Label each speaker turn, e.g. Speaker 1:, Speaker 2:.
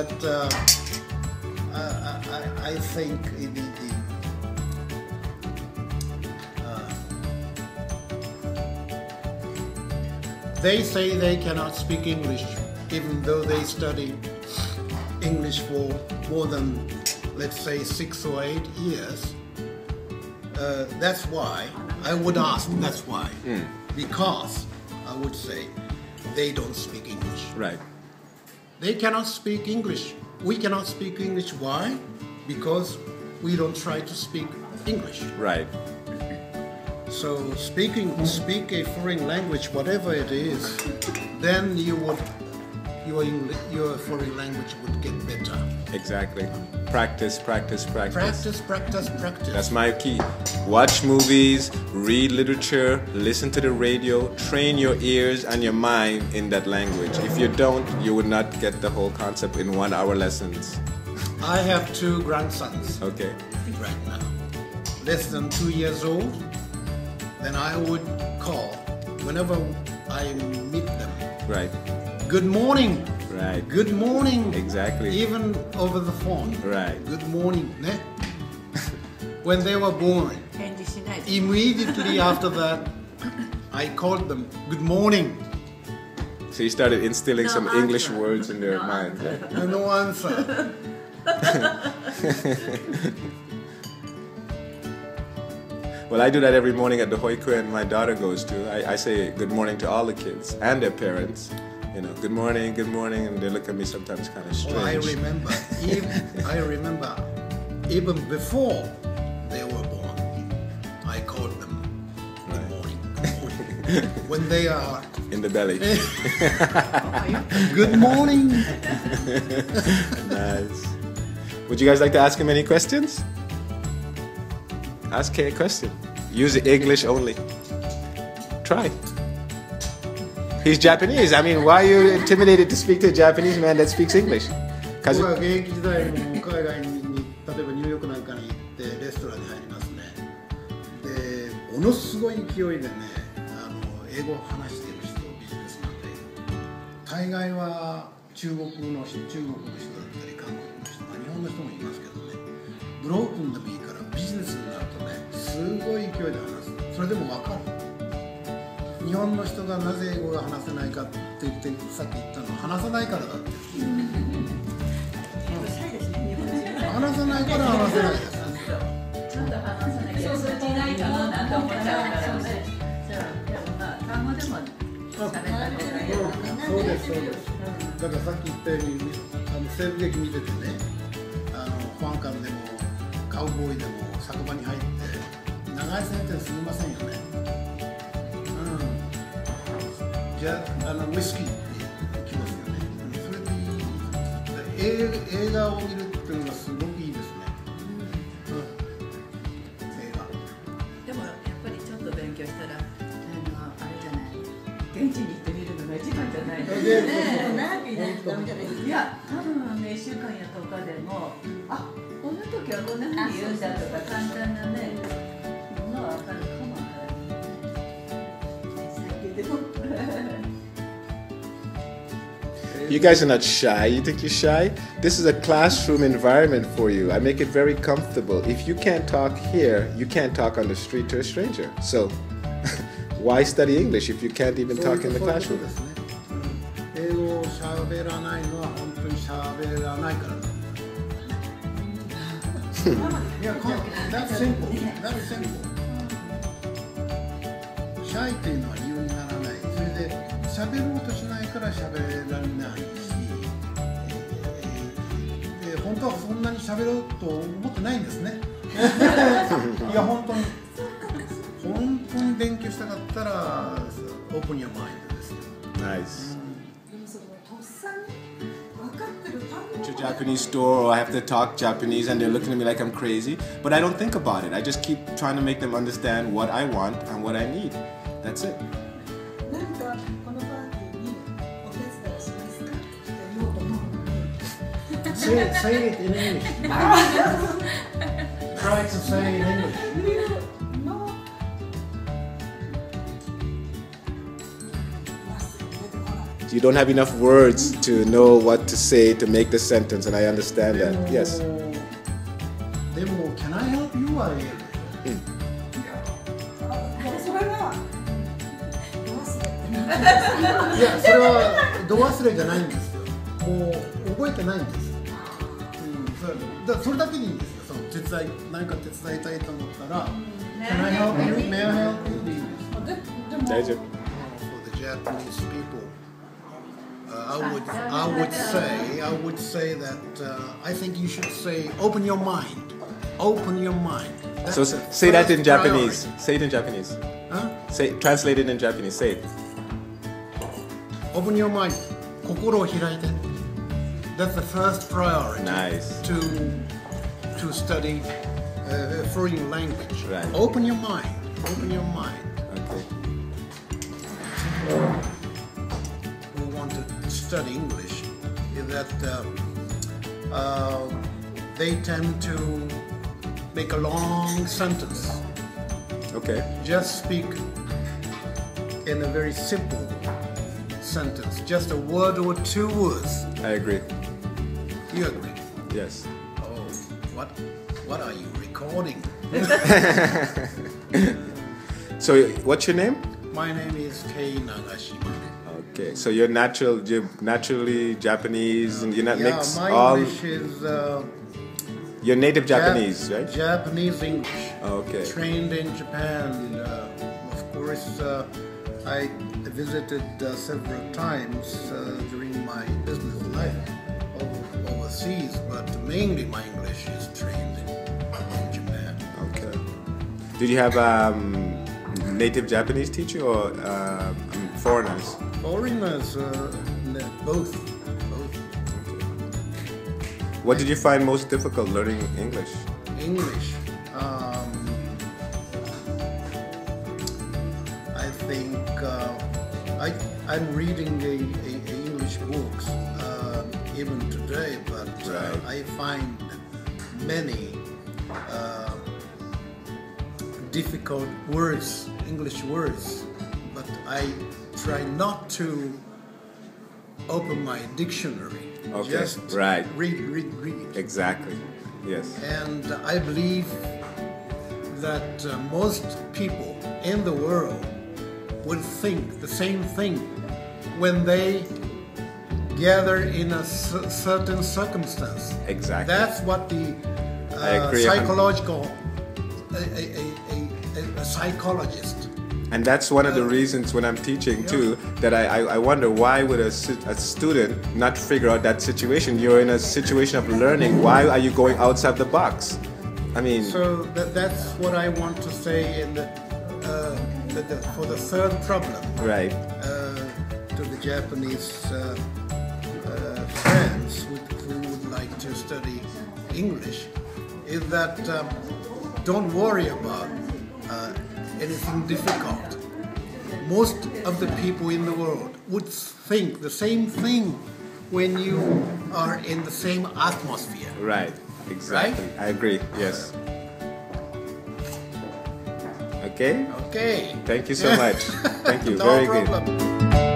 Speaker 1: that I think they say they cannot speak English, even though they study English for more than, let's say, 6 or 8 years. That's why I would ask. That's why, because I would say they don't speak English.
Speaker 2: Right.
Speaker 1: They cannot speak English. We cannot speak English. Why? Because we don't try to speak English.
Speaker 2: Right.
Speaker 1: So speak a foreign language, whatever it is, then your foreign language would get better.
Speaker 2: Exactly. Practice, practice, practice.
Speaker 1: Practice, practice, practice.
Speaker 2: That's my key. Watch movies, read literature, listen to the radio, train your ears and your mind in that language. If you don't, you would not get the whole concept in 1 hour lessons.
Speaker 1: I have 2 grandsons.
Speaker 2: Okay.
Speaker 1: Right now. Less than 2 years old. Then I would call whenever I meet them.
Speaker 2: Right.
Speaker 1: Good morning.
Speaker 2: Right.
Speaker 1: Good morning.
Speaker 2: Exactly.
Speaker 1: Even over the phone.
Speaker 2: Right.
Speaker 1: Good morning. Ne? When they were born, immediately after that, I called them good morning.
Speaker 2: So you started instilling some English words in their mind. Right?
Speaker 1: No answer.
Speaker 2: Well, I do that every morning at the hoikuen my daughter goes to. I say good morning to all the kids and their parents. You know, good morning, and they look at me sometimes kind of strange.
Speaker 1: Oh, I remember, even before they were born, I called them good morning, good morning. When they are
Speaker 2: in the belly.
Speaker 1: Good morning.
Speaker 2: Nice. Would you guys like to ask him any questions? Ask a question. Use English only. Try. He's Japanese. I mean, why are you intimidated to speak to a Japanese man that speaks English?
Speaker 1: 僕は現役時代も海外に例えばニューヨークなんかに行ってレストランに入りますね。で、ものすごい勢いでね、英語を話している人、ビジネスマンで、大概は中国の人だったり韓国の人、日本の人もいますけどね、ブロークンでもいいからビジネスになるとね、すごい勢いで話す。それでも分かる。日本の人がなぜ英語が話せないかって言ってさっき言ったのは話さないからだって。話さないから話せないです。
Speaker 3: ちょっと話さない。そうするといないかななんて思っちゃうからね。じゃあまあ単語でも喋った方がいい。
Speaker 1: そうですそうです。だからさっき言ったように西部劇見ててね、保安官でもカウボーイでも酒場に入って長い線ってすみませんよね。じゃあウイスキーってきますよね。それで映画を見るっていうのがすごくいいですね。映画。
Speaker 3: でもやっぱりちょっと勉強したらあれじゃない。現地に行ってみるのが一番じゃないですか。いや多分ね1週間や10日でもこの時はこんな風に言うんだとか簡単なねものは分かるかもわからない。最近でも。
Speaker 2: You guys are not shy. You think you're shy? This is a classroom environment for you. I make it very comfortable. If you can't talk here, you can't talk on the street to a stranger. So, why study English if you can't even talk in the classroom?
Speaker 1: 英語を喋らないのは本当に喋らないからだ。いや、that's simple. That's simple. シャイっていうのは理由にならない。それで喋ろうとしないから喋られないし、本当はそんなに喋ろうと思ってないんですね。いや本当に勉強したかったらオープンyour mindですよ。
Speaker 2: Nice. To a Japanese store, or I have to talk Japanese, and they're looking at me like I'm crazy. But I don't think about it. I just keep trying to make them understand what I want and what I need. That's it.
Speaker 1: Say it in English. Try to say it in English.
Speaker 2: You don't have enough words to know what to say to make the sentence, and I understand that. Yes.
Speaker 1: でも Can I help you? は言える。
Speaker 3: それは
Speaker 1: いや、それは度忘れじゃないんですよ。もう覚えてないんです。それだけでいいんですよ。その手伝い、何か手伝いたいと思ったら、Can I help you? May I help you? でいいんです。
Speaker 2: 大丈夫。
Speaker 1: For the Japanese people, I would say that I think you should say, open your mind. Open your mind.
Speaker 2: So say that in Japanese. Say it in Japanese.
Speaker 1: Huh?
Speaker 2: Say, translate it in Japanese. Say it.
Speaker 1: Open your mind. 心を開いて. That's the first priority.
Speaker 2: Nice.
Speaker 1: To study foreign language.
Speaker 2: Right.
Speaker 1: Open your mind. Open your mind.
Speaker 2: Okay.
Speaker 1: Who want to study English is that they tend to make a long sentence.
Speaker 2: Okay.
Speaker 1: Just speak in a very simple sentence, just a word or two words.
Speaker 2: I agree.
Speaker 1: You agree?
Speaker 2: Yes.
Speaker 1: Oh, what are you recording?
Speaker 2: So, what's your name?
Speaker 1: My name is Kei Nagashima.
Speaker 2: Okay, so you're naturally Japanese, and you're not mixed.
Speaker 1: My English is
Speaker 2: you're native Japanese, right?
Speaker 1: Japanese English.
Speaker 2: Okay.
Speaker 1: Trained in Japan. Of course, I visited several times during my business life overseas, but mainly my English is trained in Japan.
Speaker 2: Okay. Did you have native Japanese teacher or foreigners?
Speaker 1: Foreigners, both.
Speaker 2: What did you find most difficult learning English?
Speaker 1: English. I think I'm reading English books even today, but
Speaker 2: right.
Speaker 1: I find many difficult words, English words, but I try not to open my dictionary.
Speaker 2: Okay,
Speaker 1: Just
Speaker 2: right.
Speaker 1: Read.
Speaker 2: Exactly. Yes.
Speaker 1: And I believe that most people in the world would think the same thing when they gather in a certain circumstance.
Speaker 2: Exactly.
Speaker 1: That's what the psychological a psychologist.
Speaker 2: And that's one of the reasons when I'm teaching too, that I wonder why would a student not figure out that situation? You're in a situation of learning. Why are you going outside the box? I mean...
Speaker 1: So that's what I want to say in for the third problem.
Speaker 2: Right.
Speaker 1: To the Japanese friends who would like to study English is that don't worry about anything difficult. Most of the people in the world would think the same thing when you are in the same atmosphere.
Speaker 2: Right, exactly. Right? I agree, yes. Okay?
Speaker 1: Okay.
Speaker 2: Thank you so much. Thank you,
Speaker 1: No
Speaker 2: very
Speaker 1: problem.
Speaker 2: good.